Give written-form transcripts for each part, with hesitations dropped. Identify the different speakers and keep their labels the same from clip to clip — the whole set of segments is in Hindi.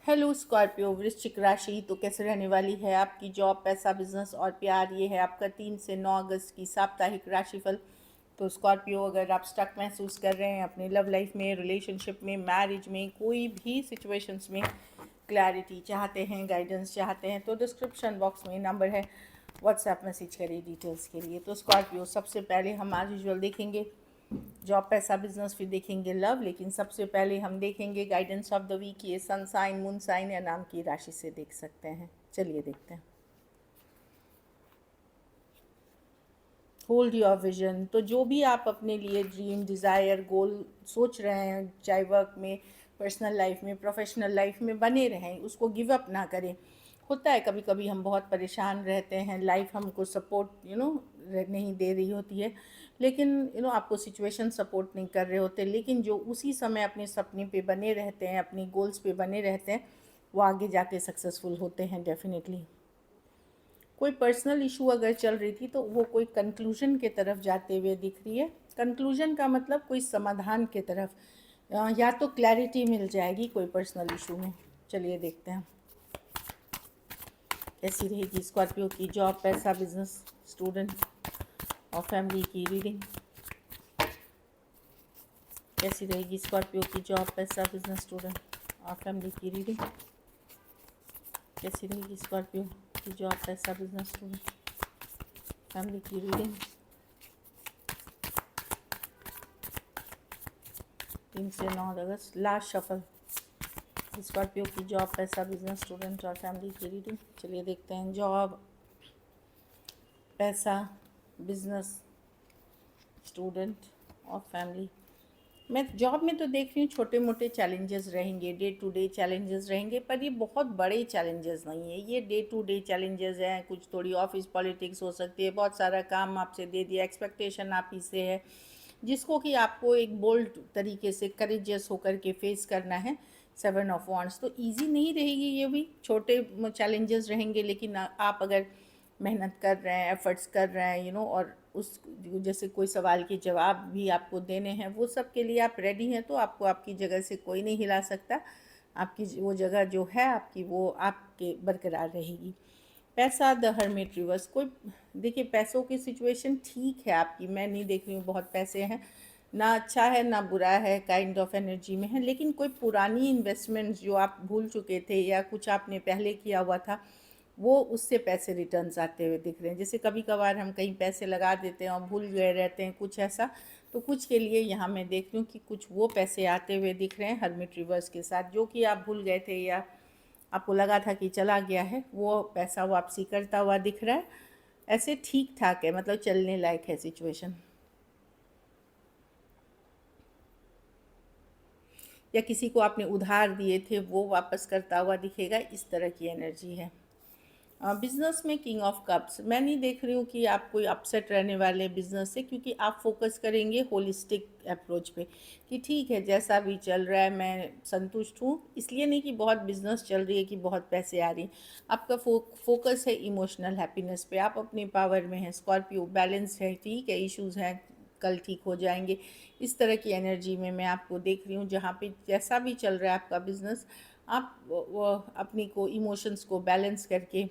Speaker 1: हेलो स्कॉर्पियो वृश्चिक राशि। तो कैसे रहने वाली है आपकी जॉब, पैसा, बिजनेस और प्यार। ये है आपका 3 से 9 अगस्त की साप्ताहिक राशिफल। तो स्कॉर्पियो, अगर आप स्टक महसूस कर रहे हैं अपनी लव लाइफ में, रिलेशनशिप में, मैरिज में, कोई भी सिचुएशंस में क्लैरिटी चाहते हैं, गाइडेंस चाहते हैं, तो डिस्क्रिप्शन बॉक्स में नंबर है, व्हाट्सएप मैसेज करिए डिटेल्स के लिए। तो स्कॉर्पियो, सबसे पहले हम आज यूजुअल देखेंगे जॉब, पैसा, बिजनेस, फिर देखेंगे लव, लेकिन सबसे पहले हम देखेंगे गाइडेंस ऑफ द वीक। ये सन साइन, मून साइन या नाम की राशि से देख सकते हैं। चलिए देखते हैं। Hold your vision. तो जो भी आप अपने लिए ड्रीम, डिज़ायर, गोल सोच रहे हैं, चाहे वर्क में, पर्सनल लाइफ में, प्रोफेशनल लाइफ में, बने रहें, उसको गिव अप ना करें। होता है कभी कभी हम बहुत परेशान रहते हैं, लाइफ हमको सपोर्ट नहीं दे रही होती है, लेकिन आपको सिचुएशन सपोर्ट नहीं कर रहे होते, लेकिन जो उसी समय अपने सपने पे बने रहते हैं, अपनी गोल्स पे बने रहते हैं, वो आगे जाके सक्सेसफुल होते हैं डेफिनेटली। कोई पर्सनल इशू अगर चल रही थी तो वो कोई कंक्लूजन के तरफ जाते हुए दिख रही है। कंक्लूजन का मतलब कोई समाधान के तरफ, या तो क्लैरिटी मिल जाएगी कोई पर्सनल इशू में। चलिए देखते हैं कैसी रहेगी स्कॉर्पियो की जॉब, पैसा, बिजनेस, स्टूडेंट और फैमिली की रीडिंग। कैसी रहेगी स्कॉर्पियो की जॉब, पैसा, बिजनेस, स्टूडेंट और फैमिली की रीडिंग। कैसी रहेगी स्कॉर्पियो की जॉब, पैसा, बिजनेस, स्टूडेंट, फैमिली की रीडिंग। 3 से 9 अगस्त, लास्ट शफल। स्कॉर्पियो की जॉब, पैसा, बिजनेस, स्टूडेंट और फैमिली की रीडिंग। चलिए देखते हैं जॉब, पैसा, बिजनेस, स्टूडेंट और फैमिली। मैं जॉब में तो देख रही हूँ छोटे मोटे चैलेंजेस रहेंगे, डे टू डे चैलेंजेस रहेंगे, पर ये बहुत बड़े चैलेंजेस नहीं है। ये डे टू डे चैलेंजेस हैं, कुछ थोड़ी ऑफिस पॉलिटिक्स हो सकती है, बहुत सारा काम आपसे दे दिया, एक्सपेक्टेशन आप ही से है, जिसको कि आपको एक बोल्ड तरीके से करेजियस होकर के फेस करना है। 7 ऑफ वांड्स तो ईजी नहीं रहेगी, ये भी छोटे चैलेंजेस रहेंगे, लेकिन आप अगर मेहनत कर रहे हैं, एफर्ट्स कर रहे हैं, और उस जैसे कोई सवाल के जवाब भी आपको देने हैं, वो सब के लिए आप रेडी हैं, तो आपको आपकी जगह से कोई नहीं हिला सकता। आपकी वो जगह जो है आपकी, वो आपके बरकरार रहेगी। पैसा, द हर्मिट रिवर्स। कोई देखिए, पैसों की सिचुएशन ठीक है आपकी, मैं नहीं देख रही हूँ बहुत पैसे हैं, ना अच्छा है ना बुरा है, काइंड ऑफ एनर्जी में है, लेकिन कोई पुरानी इन्वेस्टमेंट्स जो आप भूल चुके थे या कुछ आपने पहले किया हुआ था, वो उससे पैसे रिटर्न्स आते हुए दिख रहे हैं। जैसे कभी कभार हम कहीं पैसे लगा देते हैं और भूल गए रहते हैं कुछ ऐसा, तो कुछ के लिए यहाँ मैं देख रही हूँ कि कुछ वो पैसे आते हुए दिख रहे हैं हर्मिट रिवर्स के साथ, जो कि आप भूल गए थे या आपको लगा था कि चला गया है, वो पैसा वापसी करता हुआ दिख रहा है। ऐसे ठीक ठाक है, मतलब चलने लायक है सिचुएशन। या किसी को आपने उधार दिए थे वो वापस करता हुआ दिखेगा, इस तरह की एनर्जी है। बिजनेस में किंग ऑफ कप्स, मैं नहीं देख रही हूँ कि आप कोई अपसेट रहने वाले बिजनेस से, क्योंकि आप फोकस करेंगे होलिस्टिक अप्रोच पे कि ठीक है जैसा भी चल रहा है मैं संतुष्ट हूँ। इसलिए नहीं कि बहुत बिजनेस चल रही है कि बहुत पैसे आ रही हैं, आपका फोकस है इमोशनल हैप्पीनेस पे, आप अपने पावर में हैं। स्कॉर्पियो बैलेंस है, ठीक है, इश्यूज हैं, कल ठीक हो जाएंगे, इस तरह की एनर्जी में मैं आपको देख रही हूँ। जहाँ पे जैसा भी चल रहा है आपका बिजनेस, आप वो अपनी को इमोशंस को बैलेंस करके,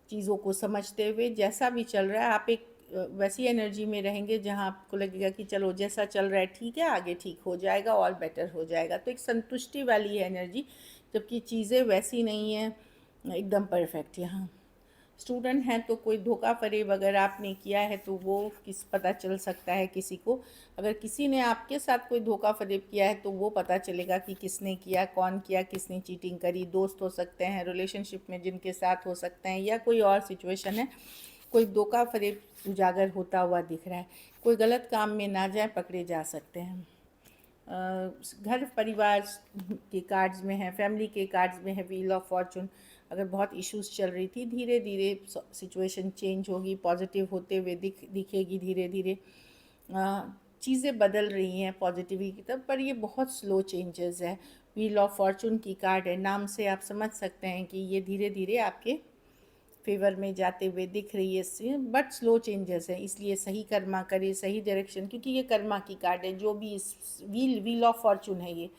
Speaker 1: चीज़ों को समझते हुए, जैसा भी चल रहा है आप एक वैसी एनर्जी में रहेंगे जहाँ आपको लगेगा कि चलो जैसा चल रहा है ठीक है, आगे ठीक हो जाएगा और बेटर हो जाएगा। तो एक संतुष्टि वाली है एनर्जी, जबकि चीज़ें वैसी नहीं हैं एकदम परफेक्ट। यहाँ स्टूडेंट हैं तो कोई धोखा फरेब अगर आपने किया है तो वो किस पता चल सकता है किसी को। अगर किसी ने आपके साथ कोई धोखा फरेब किया है तो वो पता चलेगा कि किसने किया, कौन किया, किसने चीटिंग करी। दोस्त हो सकते हैं, रिलेशनशिप में जिनके साथ हो सकते हैं, या कोई और सिचुएशन है, कोई धोखा फरेब उजागर होता हुआ दिख रहा है। कोई गलत काम में ना जाए, पकड़े जा सकते हैं। घर परिवार के कार्ड्स में है, फैमिली के कार्ड्स में है व्हील ऑफ फॉर्चून। अगर बहुत इश्यूज चल रही थी, धीरे धीरे सिचुएशन चेंज होगी, पॉजिटिव होते हुए दिखेगी धीरे धीरे। चीज़ें बदल रही हैं पॉजिटिविटी की तरफ, पर ये बहुत स्लो चेंजेस है। व्हील ऑफ फॉर्चून की कार्ड है, नाम से आप समझ सकते हैं कि ये धीरे धीरे आपके फेवर में जाते हुए दिख रही है इससे, बट स्लो चेंजेस है। इसलिए सही कर्मा करे, सही डायरेक्शन, क्योंकि ये कर्मा की कार्ड है। जो भी इस व्हील ऑफ फॉर्चून है, ये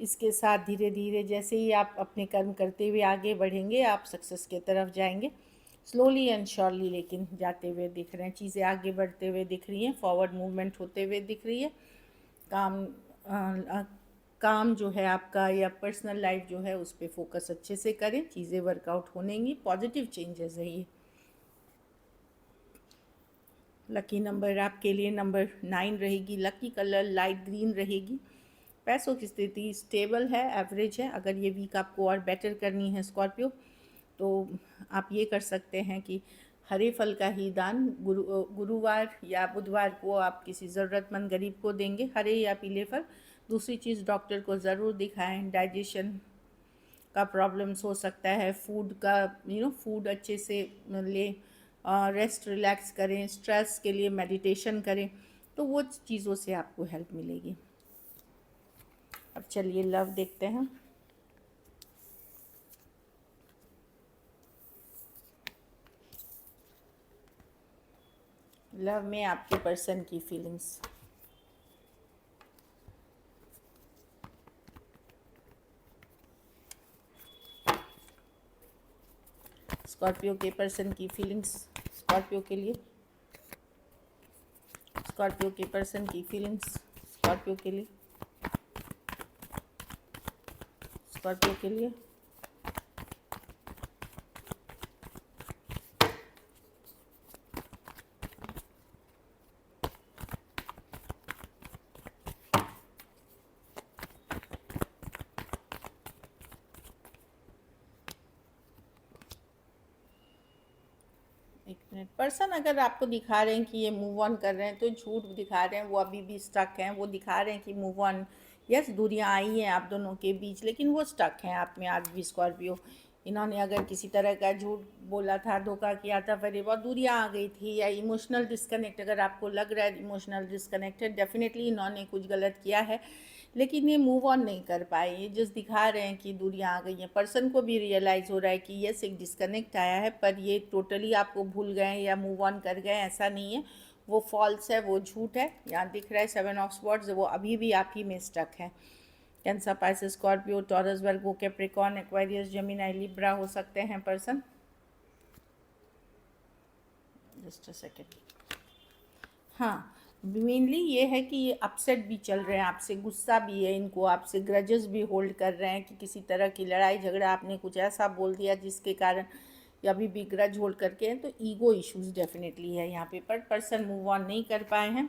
Speaker 1: इसके साथ धीरे धीरे जैसे ही आप अपने कर्म करते हुए आगे बढ़ेंगे, आप सक्सेस की तरफ जाएंगे, स्लोली एंड श्योरली, लेकिन जाते हुए दिख रहे हैं, चीज़ें आगे बढ़ते हुए दिख रही हैं, फॉरवर्ड मूवमेंट होते हुए दिख रही है। काम काम जो है आपका या पर्सनल लाइफ जो है उस पर फोकस अच्छे से करें, चीज़ें वर्कआउट होनेंगी, पॉजिटिव चेंजेस है ये। लकी नंबर आपके लिए नंबर 9 रहेगी, लकी कलर लाइट ग्रीन रहेगी। पैसों की स्थिति स्टेबल है, एवरेज है। अगर ये वीक आपको और बेटर करनी है स्कॉर्पियो, तो आप ये कर सकते हैं कि हरे फल का ही दान गुरुवार या बुधवार को आप किसी ज़रूरतमंद गरीब को देंगे, हरे या पीले फल। दूसरी चीज़, डॉक्टर को ज़रूर दिखाएं, डाइजेशन का प्रॉब्लम्स हो सकता है, फूड का फूड अच्छे से लें, रेस्ट रिलैक्स करें, स्ट्रेस के लिए मेडिटेशन करें, तो वो चीज़ों से आपको हेल्प मिलेगी। अब चलिए लव देखते हैं। लव में आपके पर्सन की फीलिंग्स। स्कॉर्पियो के पर्सन की फीलिंग्स, स्कॉर्पियो के लिए, स्कॉर्पियो के पर्सन की फीलिंग्स, स्कॉर्पियो के लिए, स्कॉर्पियो के लिए। एक मिनट, पर्सन अगर आपको दिखा रहे हैं कि ये मूव ऑन कर रहे हैं तो झूठ दिखा रहे हैं, वो अभी भी स्टक हैं। वो दिखा रहे हैं कि मूव ऑन, यस दूरियां आई हैं आप दोनों के बीच, लेकिन वो स्टक हैं आप में आज भी स्कॉर्पियो। इन्होंने अगर किसी तरह का झूठ बोला था, धोखा किया था, फिर बहुत दूरियां आ गई थी, या इमोशनल डिस्कनेक्ट, अगर आपको लग रहा है इमोशनल डिस्कनेक्टेड, डेफिनेटली इन्होंने कुछ गलत किया है, लेकिन ये मूव ऑन नहीं कर पाए। ये जस्ट दिखा रहे हैं कि दूरियां आ गई हैं। पर्सन को भी रियलाइज़ हो रहा है कि यस एक डिस्कनेक्ट आया है, पर ये टोटली आपको भूल गए या मूव ऑन कर गए, ऐसा नहीं है। वो फॉल्स है, वो झूठ है। यहाँ दिख रहा है 7 ऑफ स्वॉर्ड्स, वो अभी भी आप ही में स्टक है। कैंसर, पाइसेस, स्कॉर्पियो, टॉरस, वर्गो, कैप्रिकॉर्न, एक्वेरियस, जेमिनी, लिब्रा हो सकते हैं पर्सन। Just a second. हाँ, मेनली ये है कि ये अपसेट भी चल रहे हैं आपसे, गुस्सा भी है इनको, आपसे ग्रजेस भी होल्ड कर रहे हैं कि किसी तरह की लड़ाई झगड़ा, आपने कुछ ऐसा बोल दिया जिसके कारण या अभी भी ग्रज होल्ड करके हैं, तो ईगो इश्यूज डेफिनेटली है यहाँ पे। पर पर्सन मूव ऑन नहीं कर पाए हैं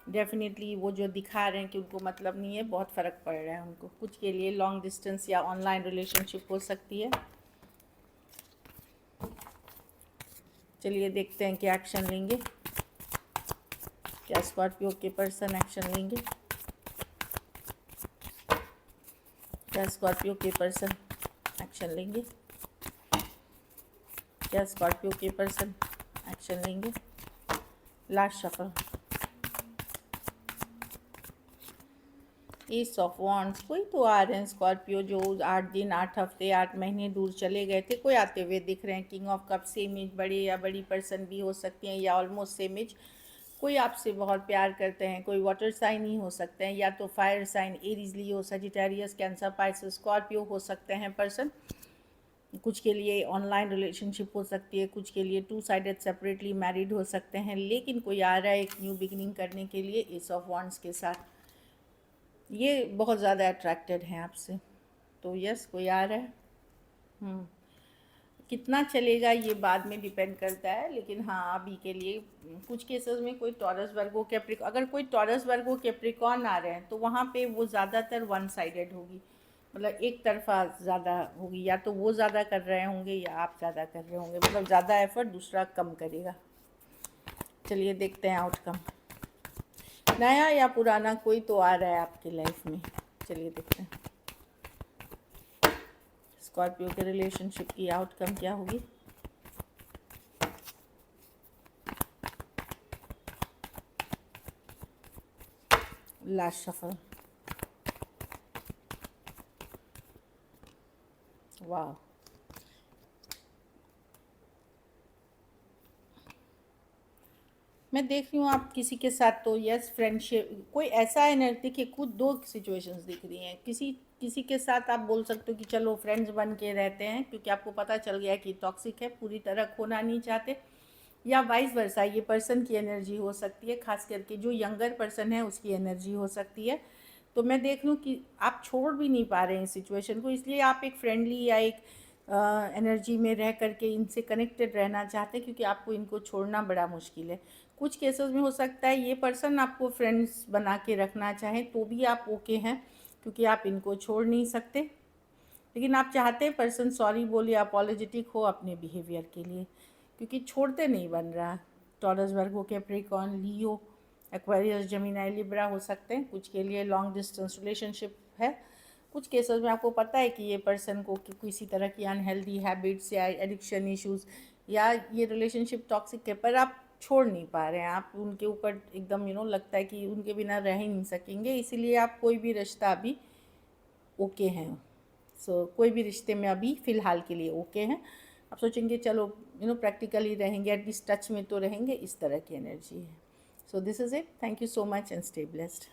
Speaker 1: डेफिनेटली। वो जो दिखा रहे हैं कि उनको मतलब नहीं है, बहुत फ़र्क पड़ रहा है उनको। कुछ के लिए लॉन्ग डिस्टेंस या ऑनलाइन रिलेशनशिप हो सकती है। चलिए देखते हैं क्या एक्शन लेंगे, क्या स्कॉर्पियो के पर्सन एक्शन लेंगे, क्या स्कॉर्पियो के पर्सन एक्शन लेंगे, क्या स्कॉर्पियो के पर्सन एक्शन लेंगे। Last shuffle, S of wands. कोई तो आ रहे हैं स्कॉर्पियो जो 8 दिन 8 हफ्ते 8 महीने दूर चले गए थे, कोई आते हुए दिख रहे हैं। King of cup, same age, बड़े या बड़ी पर्सन भी हो सकती हैं, या ऑलमोस्ट सेम एज। कोई आपसे बहुत प्यार करते हैं, कोई वाटर साइन ही हो सकते हैं, या तो फायर साइन, एरीज, लियो, सजिटेरियस, कैंसर, पाइसेस, स्कॉर्पियो हो सकते हैं पर्सन। कुछ के लिए ऑनलाइन रिलेशनशिप हो सकती है, कुछ के लिए 2 साइडेड सेपरेटली मैरिड हो सकते हैं, लेकिन कोई आ रहा है एक न्यू बिगिनिंग करने के लिए एस ऑफ वॉन्ड्स के साथ। ये बहुत ज़्यादा अट्रैक्टेड हैं आपसे, तो यस कोई आ रहा है। कितना चलेगा ये बाद में डिपेंड करता है, लेकिन हाँ अभी के लिए कुछ केसेस में कोई टॉरस, वर्गो, कैप्रिकॉन, अगर कोई टॉरस, वर्गो, कैप्रिकॉन आ रहे हैं तो वहाँ पे वो ज़्यादातर वन साइडेड होगी, मतलब एक तरफा ज़्यादा होगी। या तो वो ज़्यादा कर रहे होंगे या आप ज़्यादा कर रहे होंगे, मतलब ज़्यादा एफर्ट दूसरा कम करेगा। चलिए देखते हैं आउटकम। नया या पुराना कोई तो आ रहा है आपकी लाइफ में, चलिए देखते हैं स्कॉर्पियो के रिलेशनशिप की आउटकम क्या होगी। लास्ट शफल, वाह, मैं देख रही हूँ आप किसी के साथ तो यस फ्रेंडशिप, कोई ऐसा एनर्जी, देखिए खुद 2 सिचुएशंस दिख रही हैं। किसी किसी के साथ आप बोल सकते हो कि चलो फ्रेंड्स बन के रहते हैं, क्योंकि आपको पता चल गया कि टॉक्सिक है, पूरी तरह खोना नहीं चाहते, या वाइस वर्सा ये पर्सन की एनर्जी हो सकती है, खास करके जो यंगर पर्सन है उसकी एनर्जी हो सकती है। तो मैं देख लूँ कि आप छोड़ भी नहीं पा रहे हैं इस सिचुएशन को, इसलिए आप एक फ्रेंडली या एक एनर्जी में रह करके इनसे कनेक्टेड रहना चाहते हैं, क्योंकि आपको इनको छोड़ना बड़ा मुश्किल है। कुछ केसेस में हो सकता है ये पर्सन आपको फ्रेंड्स बना के रखना चाहें तो भी आप ओके हैं, क्योंकि आप इनको छोड़ नहीं सकते, लेकिन आप चाहते हैं पर्सन सॉरी बोले, अपॉलोजेटिक हो अपने बिहेवियर के लिए, क्योंकि छोड़ते नहीं बन रहा। टॉरस, वर्गो, कैप्रिकॉर्न, लियो, एक्वेरियस, जेमिनी, लिब्रा हो सकते हैं कुछ के लिए लॉन्ग डिस्टेंस रिलेशनशिप है। कुछ केसेस में आपको पता है कि ये पर्सन को किसी तरह की अनहेल्दी हैबिट्स या एडिक्शन इश्यूज़ या ये रिलेशनशिप टॉक्सिक है, पर आप छोड़ नहीं पा रहे हैं, आप उनके ऊपर एकदम लगता है कि उनके बिना रह ही नहीं सकेंगे, इसीलिए आप कोई भी रिश्ता अभी ओके हैं। कोई भी रिश्ते में अभी फ़िलहाल के लिए ओके हैं। आप सोचेंगे चलो प्रैक्टिकली रहेंगे, एटलीस्ट टच में तो रहेंगे, इस तरह की एनर्जी है। So this is it. Thank you so much and stay blessed.